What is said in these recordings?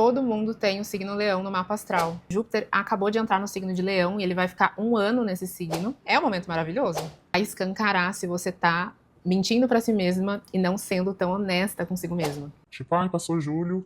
todo mundo tem o signo Leão no mapa astral. Júpiter acabou de entrar no signo de Leão e ele vai ficar 1 ano nesse signo. É um momento maravilhoso. Vai escancarar se você tá mentindo pra si mesma e não sendo tão honesta consigo mesma. Tipo, ai, passou julho,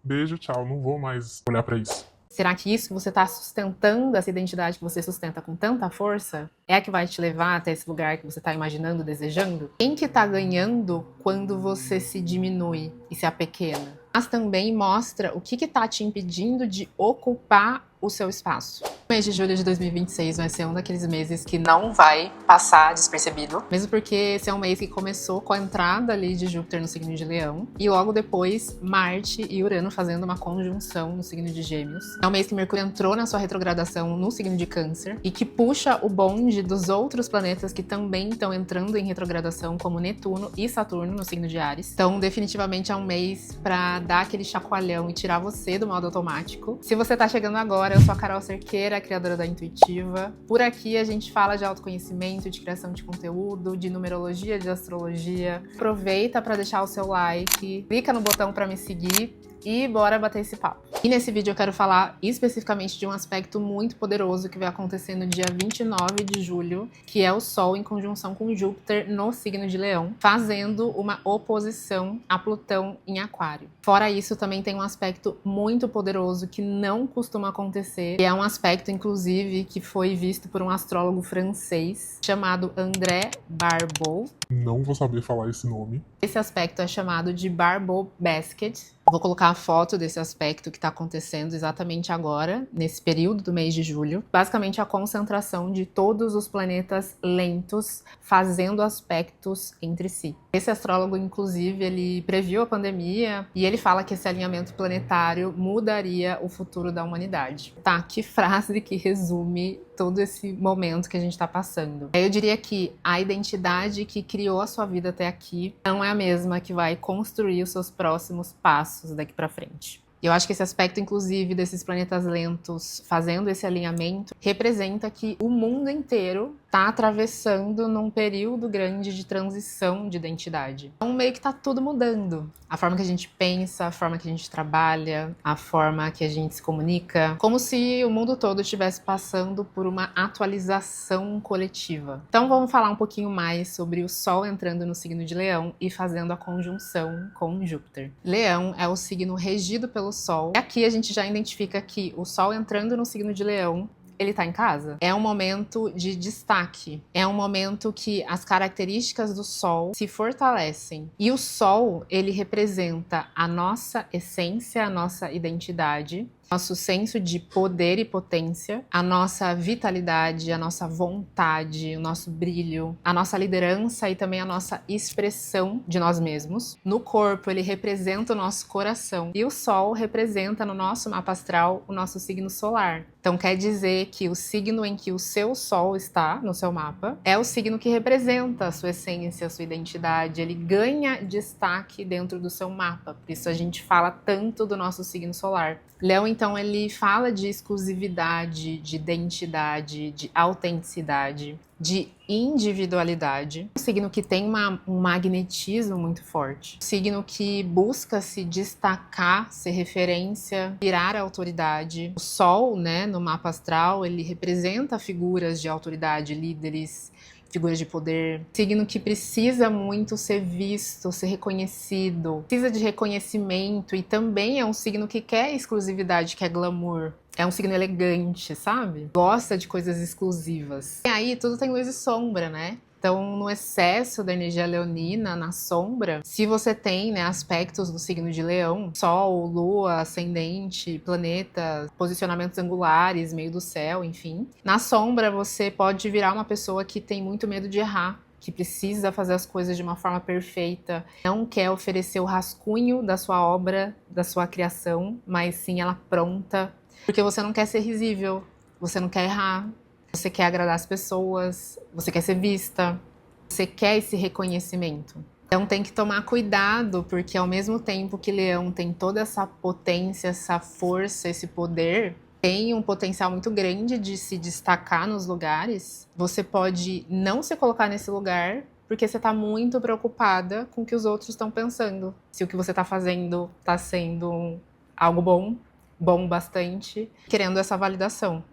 beijo, tchau, não vou mais olhar pra isso. Será que isso que você está sustentando, essa identidade que você sustenta com tanta força, é a que vai te levar até esse lugar que você está imaginando, desejando? Quem que está ganhando quando você se diminui e se apequena? Mas também mostra o que está te impedindo de ocupar o seu espaço. O mês de julho de 2026 vai ser um daqueles meses que não vai passar despercebido, mesmo porque esse é um mês que começou com a entrada ali de Júpiter no signo de Leão e logo depois Marte e Urano fazendo uma conjunção no signo de Gêmeos. É um mês que Mercúrio entrou na sua retrogradação no signo de Câncer e que puxa o bonde dos outros planetas que também estão entrando em retrogradação, como Netuno e Saturno no signo de Áries. Então, definitivamente é um mês para dar aquele chacoalhão e tirar você do modo automático. Se você tá chegando agora, eu sou a Carol Cerqueira, criadora da Intuitiva. Por aqui a gente fala de autoconhecimento, de criação de conteúdo, de numerologia, de astrologia. Aproveita para deixar o seu like, clica no botão para me seguir e bora bater esse papo. E nesse vídeo eu quero falar especificamente de um aspecto muito poderoso que vai acontecer no dia 29 de julho, que é o Sol em conjunção com Júpiter no signo de Leão, fazendo uma oposição a Plutão em Aquário. Fora isso, também tem um aspecto muito poderoso que não costuma acontecer, que é um aspecto, inclusive, que foi visto por um astrólogo francês chamado André Barbeau. Não vou saber falar esse nome. Esse aspecto é chamado de Barbeau Basket. Vou colocar a foto desse aspecto que está acontecendo exatamente agora, nesse período do mês de julho. Basicamente a concentração de todos os planetas lentos fazendo aspectos entre si. Esse astrólogo, inclusive, ele previu a pandemia e ele fala que esse alinhamento planetário mudaria o futuro da humanidade. Tá, que frase que resume todo esse momento que a gente está passando. Eu diria que a identidade que criou a sua vida até aqui não é a mesma que vai construir os seus próximos passos daqui para frente. Eu acho que esse aspecto, inclusive, desses planetas lentos fazendo esse alinhamento, representa que o mundo inteiro está atravessando num período grande de transição de identidade. Então, meio que tá tudo mudando. A forma que a gente pensa, a forma que a gente trabalha, a forma que a gente se comunica, como se o mundo todo estivesse passando por uma atualização coletiva. Então, vamos falar um pouquinho mais sobre o Sol entrando no signo de Leão e fazendo a conjunção com Júpiter. Leão é o signo regido pelo Sol. E aqui a gente já identifica que o Sol entrando no signo de Leão, ele tá em casa. É um momento de destaque. É um momento que as características do Sol se fortalecem. E o Sol, ele representa a nossa essência, a nossa identidade, nosso senso de poder e potência, a nossa vitalidade, a nossa vontade, o nosso brilho, a nossa liderança e também a nossa expressão de nós mesmos. No corpo, ele representa o nosso coração. E o Sol representa no nosso mapa astral o nosso signo solar. Então quer dizer que o signo em que o seu Sol está no seu mapa é o signo que representa a sua essência, a sua identidade. Ele ganha destaque dentro do seu mapa. Por isso a gente fala tanto do nosso signo solar. Leão, então, ele fala de exclusividade, de identidade, de autenticidade, de individualidade. Um signo que tem um magnetismo muito forte. Um signo que busca se destacar, ser referência, virar autoridade. O Sol, né, no mapa astral, ele representa figuras de autoridade, líderes, figuras de poder. Signo que precisa muito ser visto, ser reconhecido, precisa de reconhecimento e também é um signo que quer exclusividade, quer glamour. É um signo elegante, sabe? Gosta de coisas exclusivas. E aí tudo tem luz e sombra, né? Então, no excesso da energia leonina, na sombra, se você tem, né, aspectos do signo de Leão, Sol, Lua, Ascendente, planetas, posicionamentos angulares, meio do céu, enfim. Na sombra, você pode virar uma pessoa que tem muito medo de errar, que precisa fazer as coisas de uma forma perfeita, não quer oferecer o rascunho da sua obra, da sua criação, mas sim ela pronta, porque você não quer ser risível, você não quer errar. Você quer agradar as pessoas, você quer ser vista, você quer esse reconhecimento. Então tem que tomar cuidado, porque ao mesmo tempo que Leão tem toda essa potência, essa força, esse poder, tem um potencial muito grande de se destacar nos lugares, você pode não se colocar nesse lugar porque você está muito preocupada com o que os outros estão pensando. Se o que você está fazendo está sendo algo bom, bom bastante, querendo essa validação.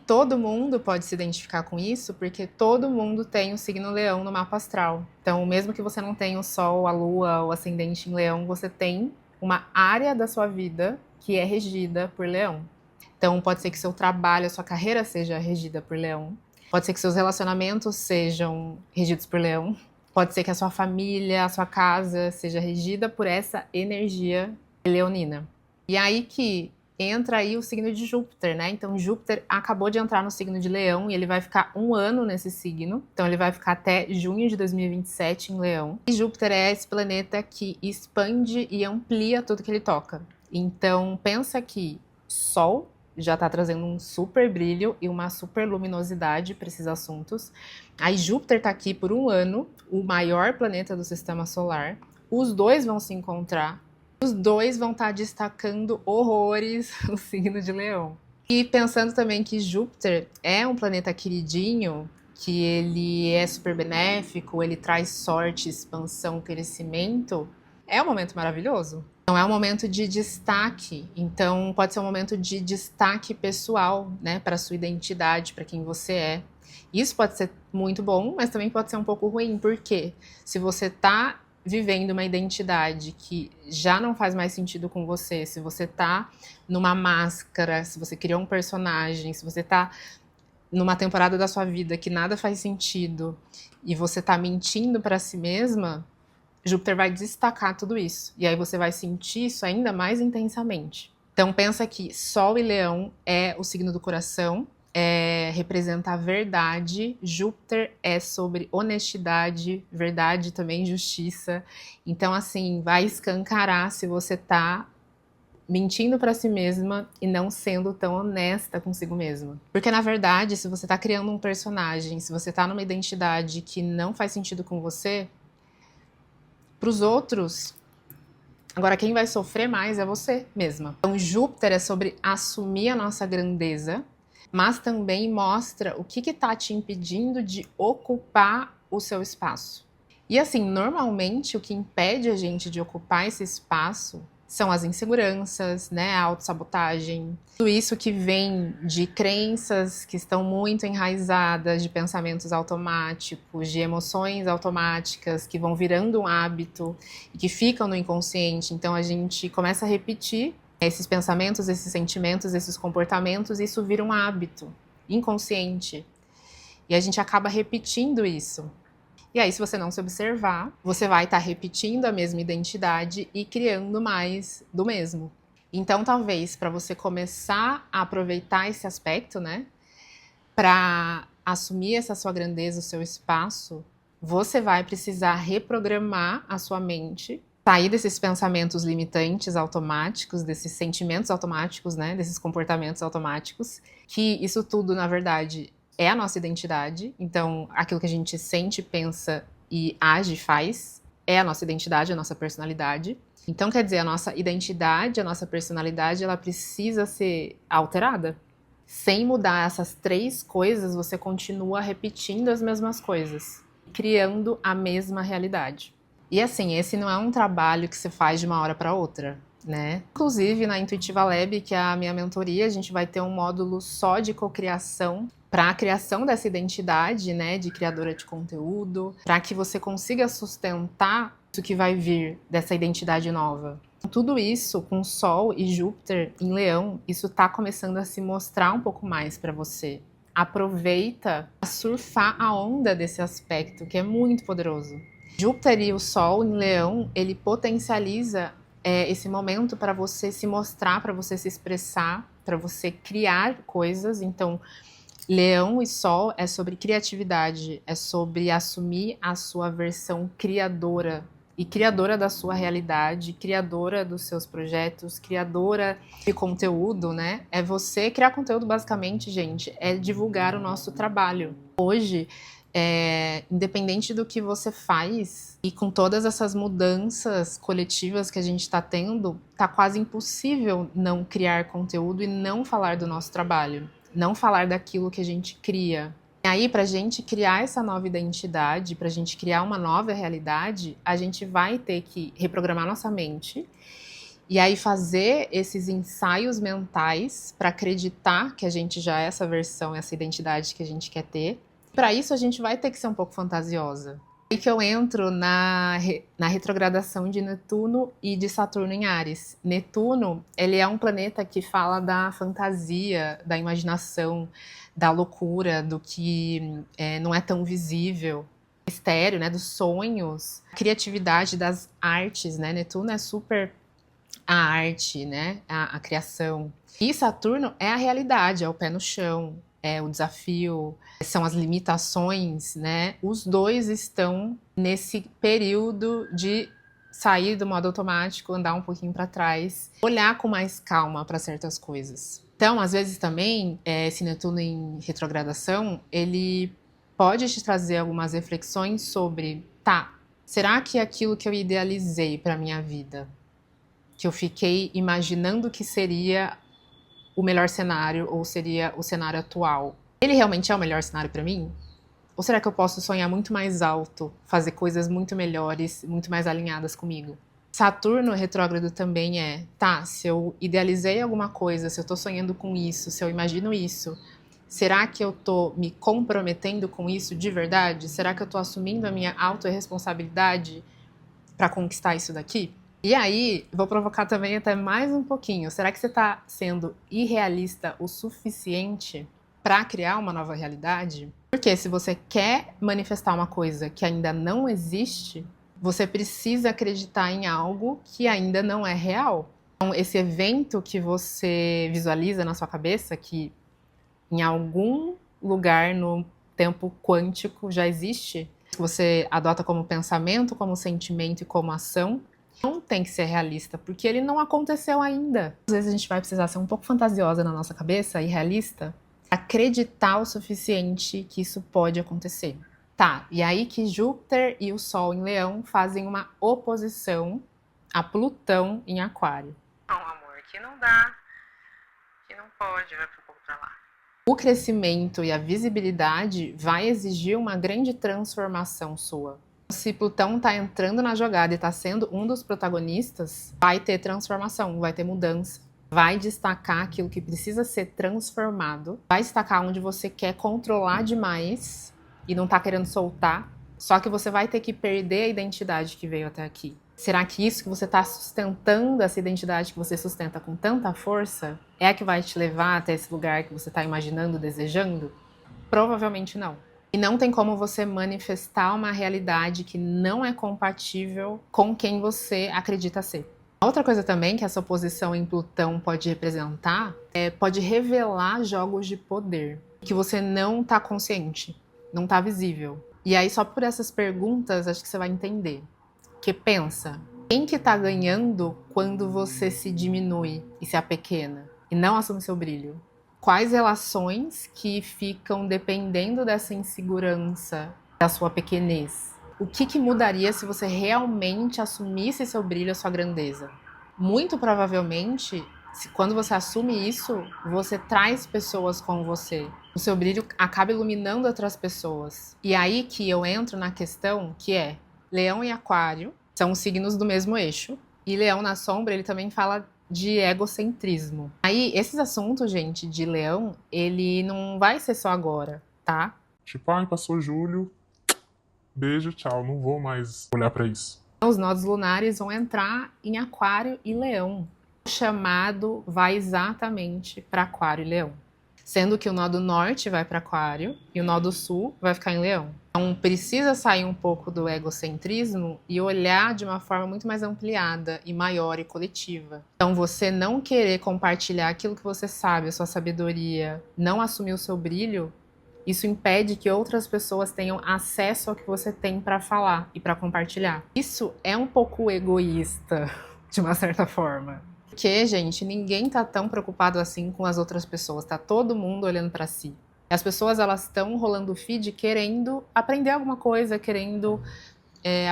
Todo mundo pode se identificar com isso, porque todo mundo tem o signo Leão no mapa astral. Então, mesmo que você não tenha o Sol, a Lua, o ascendente em Leão, você tem uma área da sua vida que é regida por Leão. Então, pode ser que seu trabalho, a sua carreira seja regida por Leão. Pode ser que seus relacionamentos sejam regidos por Leão. Pode ser que a sua família, a sua casa seja regida por essa energia leonina. E aí que entra aí o signo de Júpiter, né? Então, Júpiter acabou de entrar no signo de Leão e ele vai ficar 1 ano nesse signo. Então, ele vai ficar até junho de 2027 em Leão. E Júpiter é esse planeta que expande e amplia tudo que ele toca. Então, pensa que Sol já está trazendo um super brilho e uma super luminosidade para esses assuntos. Aí Júpiter está aqui por 1 ano, o maior planeta do sistema solar. Os dois vão se encontrar. Os dois vão estar destacando horrores o signo de Leão. E pensando também que Júpiter é um planeta queridinho, que ele é super benéfico, ele traz sorte, expansão, crescimento, é um momento maravilhoso. Então é um momento de destaque, então pode ser um momento de destaque pessoal, né, para sua identidade, para quem você é. Isso pode ser muito bom, mas também pode ser um pouco ruim, porque se você está vivendo uma identidade que já não faz mais sentido com você, se você tá numa máscara, se você criou um personagem, se você tá numa temporada da sua vida que nada faz sentido e você tá mentindo para si mesma, Júpiter vai destacar tudo isso. E aí você vai sentir isso ainda mais intensamente. Então pensa que Sol e Leão é o signo do coração, representa a verdade. Júpiter é sobre honestidade, verdade também, justiça. Então, assim, vai escancarar se você tá mentindo para si mesma e não sendo tão honesta consigo mesma. Porque, na verdade, se você tá criando um personagem, se você tá numa identidade que não faz sentido com você, pros outros, agora quem vai sofrer mais é você mesma. Então, Júpiter é sobre assumir a nossa grandeza, mas também mostra o que está te impedindo de ocupar o seu espaço. E assim, normalmente o que impede a gente de ocupar esse espaço são as inseguranças, né, a autossabotagem, tudo isso que vem de crenças que estão muito enraizadas, de pensamentos automáticos, de emoções automáticas que vão virando um hábito e que ficam no inconsciente. Então a gente começa a repetir esses pensamentos, esses sentimentos, esses comportamentos, isso vira um hábito inconsciente. E a gente acaba repetindo isso. E aí, se você não se observar, você vai estar repetindo a mesma identidade e criando mais do mesmo. Então, talvez, para você começar a aproveitar esse aspecto, né, para assumir essa sua grandeza, o seu espaço, você vai precisar reprogramar a sua mente, sair desses pensamentos limitantes automáticos, desses sentimentos automáticos, né, desses comportamentos automáticos, que isso tudo, na verdade, é a nossa identidade. Então, aquilo que a gente sente, pensa e age, faz, é a nossa identidade, a nossa personalidade. Então, quer dizer, a nossa identidade, a nossa personalidade, ela precisa ser alterada. Sem mudar essas 3 coisas, você continua repetindo as mesmas coisas, criando a mesma realidade. E assim, esse não é um trabalho que você faz de uma hora para outra, né? Inclusive, na Intuitiva Lab, que é a minha mentoria, a gente vai ter um módulo só de cocriação para a criação dessa identidade, né, de criadora de conteúdo, para que você consiga sustentar isso que vai vir dessa identidade nova. Tudo isso com Sol e Júpiter em Leão, isso está começando a se mostrar um pouco mais para você. Aproveita a surfar a onda desse aspecto, que é muito poderoso. Júpiter e o Sol em Leão, ele potencializa esse momento para você se mostrar, para você se expressar, para você criar coisas. Então, Leão e Sol é sobre criatividade, é sobre assumir a sua versão criadora e criadora da sua realidade, criadora dos seus projetos, criadora de conteúdo, né? É você criar conteúdo, basicamente, gente, é divulgar o nosso trabalho. Hoje, independente do que você faz, e com todas essas mudanças coletivas que a gente está tendo, tá quase impossível não criar conteúdo e não falar do nosso trabalho, não falar daquilo que a gente cria. E aí, para a gente criar essa nova identidade, para a gente criar uma nova realidade, a gente vai ter que reprogramar nossa mente E aí fazer esses ensaios mentais para acreditar que a gente já é essa versão, essa identidade que a gente quer ter. Para isso a gente vai ter que ser um pouco fantasiosa. E que eu entro na retrogradação de Netuno e de Saturno em Áries. Netuno, ele é um planeta que fala da fantasia, da imaginação, da loucura, do que não é tão visível, mistério, né, dos sonhos, a criatividade das artes, né? Netuno é super a arte, né, a criação. E Saturno é a realidade, é o pé no chão, é o desafio, são as limitações, né? Os dois estão nesse período de sair do modo automático, andar um pouquinho para trás, olhar com mais calma para certas coisas. Então, às vezes também, esse Netuno em retrogradação, ele pode te trazer algumas reflexões sobre, tá, será que aquilo que eu idealizei para minha vida, que eu fiquei imaginando que seria o melhor cenário ou seria o cenário atual, ele realmente é o melhor cenário para mim? Ou será que eu posso sonhar muito mais alto, fazer coisas muito melhores, muito mais alinhadas comigo? Saturno retrógrado também tá, se eu idealizei alguma coisa, se eu tô sonhando com isso, se eu imagino isso, será que eu tô me comprometendo com isso de verdade? Será que eu tô assumindo a minha autorresponsabilidade para conquistar isso daqui? E aí, vou provocar também até mais um pouquinho. Será que você está sendo irrealista o suficiente para criar uma nova realidade? Porque se você quer manifestar uma coisa que ainda não existe, você precisa acreditar em algo que ainda não é real. Então, esse evento que você visualiza na sua cabeça, que em algum lugar no tempo quântico já existe, que você adota como pensamento, como sentimento e como ação, não tem que ser realista, porque ele não aconteceu ainda. Às vezes a gente vai precisar ser um pouco fantasiosa na nossa cabeça e realista, acreditar o suficiente que isso pode acontecer. Tá, e aí que Júpiter e o Sol em Leão fazem uma oposição a Plutão em Aquário. Não, amor, que não dá, que não pode, vai pro pouco pra lá. O crescimento e a visibilidade vai exigir uma grande transformação sua. Se Plutão está entrando na jogada e está sendo um dos protagonistas, vai ter transformação, vai ter mudança. Vai destacar aquilo que precisa ser transformado. Vai destacar onde você quer controlar demais e não está querendo soltar. Só que você vai ter que perder a identidade que veio até aqui. Será que isso que você está sustentando, essa identidade que você sustenta com tanta força, é a que vai te levar até esse lugar que você está imaginando, desejando? Provavelmente não. E não tem como você manifestar uma realidade que não é compatível com quem você acredita ser. Outra coisa também que essa oposição em Plutão pode representar pode revelar jogos de poder que você não está consciente, não está visível. E aí só por essas perguntas acho que você vai entender. Porque pensa, quem que tá ganhando quando você se diminui e se apequena e não assume seu brilho? Quais relações que ficam dependendo dessa insegurança, da sua pequenez? O que mudaria se você realmente assumisse seu brilho, a sua grandeza? Muito provavelmente, quando você assume isso, você traz pessoas com você. O seu brilho acaba iluminando outras pessoas. E aí que eu entro na questão que é Leão e Aquário são os signos do mesmo eixo. E Leão na sombra, ele também fala de egocentrismo. Aí, esses assuntos, gente, de Leão, ele não vai ser só agora, tá? Tipo, ai, passou julho, beijo, tchau, não vou mais olhar pra isso. Os nodos lunares vão entrar em Aquário e Leão. O chamado vai exatamente para Aquário e Leão. Sendo que o nodo norte vai para Aquário e o nodo sul vai ficar em Leão. Então precisa sair um pouco do egocentrismo e olhar de uma forma muito mais ampliada e maior e coletiva. Então você não querer compartilhar aquilo que você sabe, a sua sabedoria, não assumir o seu brilho, isso impede que outras pessoas tenham acesso ao que você tem para falar e para compartilhar. Isso é um pouco egoísta, de uma certa forma. Porque, gente, ninguém tá tão preocupado assim com as outras pessoas, tá todo mundo olhando para si. As pessoas, elas estão rolando o feed querendo aprender alguma coisa, querendo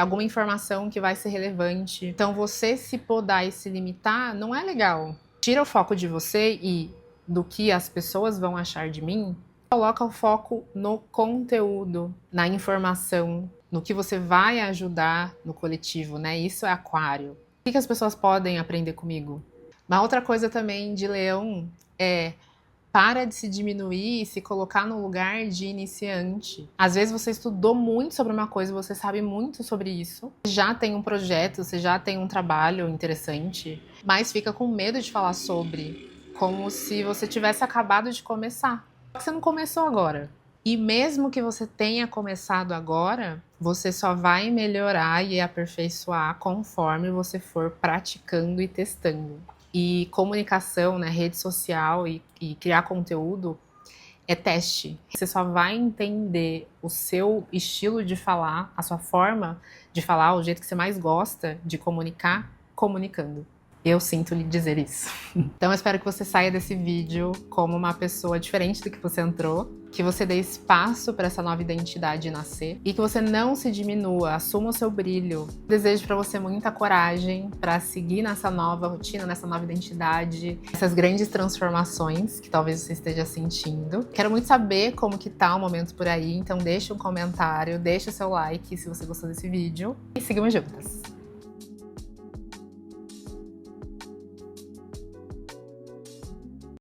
alguma informação que vai ser relevante. Então, você se podar e se limitar não é legal. Tira o foco de você e do que as pessoas vão achar de mim. Coloca o foco no conteúdo, na informação, no que você vai ajudar no coletivo, né? Isso é Aquário. O que as pessoas podem aprender comigo? Uma outra coisa também de Leão é: para de se diminuir e se colocar no lugar de iniciante. Às vezes você estudou muito sobre uma coisa, você sabe muito sobre isso, já tem um projeto, você já tem um trabalho interessante, mas fica com medo de falar sobre, como se você tivesse acabado de começar. Só que você não começou agora. E mesmo que você tenha começado agora, você só vai melhorar e aperfeiçoar conforme você for praticando e testando. E comunicação, né, rede social e criar conteúdo é teste. Você só vai entender o seu estilo de falar, a sua forma de falar, o jeito que você mais gosta de comunicar, comunicando. Eu sinto lhe dizer isso. Então eu espero que você saia desse vídeo como uma pessoa diferente do que você entrou, que você dê espaço para essa nova identidade nascer e que você não se diminua, assuma o seu brilho. Desejo para você muita coragem para seguir nessa nova rotina, nessa nova identidade, essas grandes transformações que talvez você esteja sentindo. Quero muito saber como que tá o momento por aí, então deixa um comentário, deixa o seu like se você gostou desse vídeo e sigamos juntas.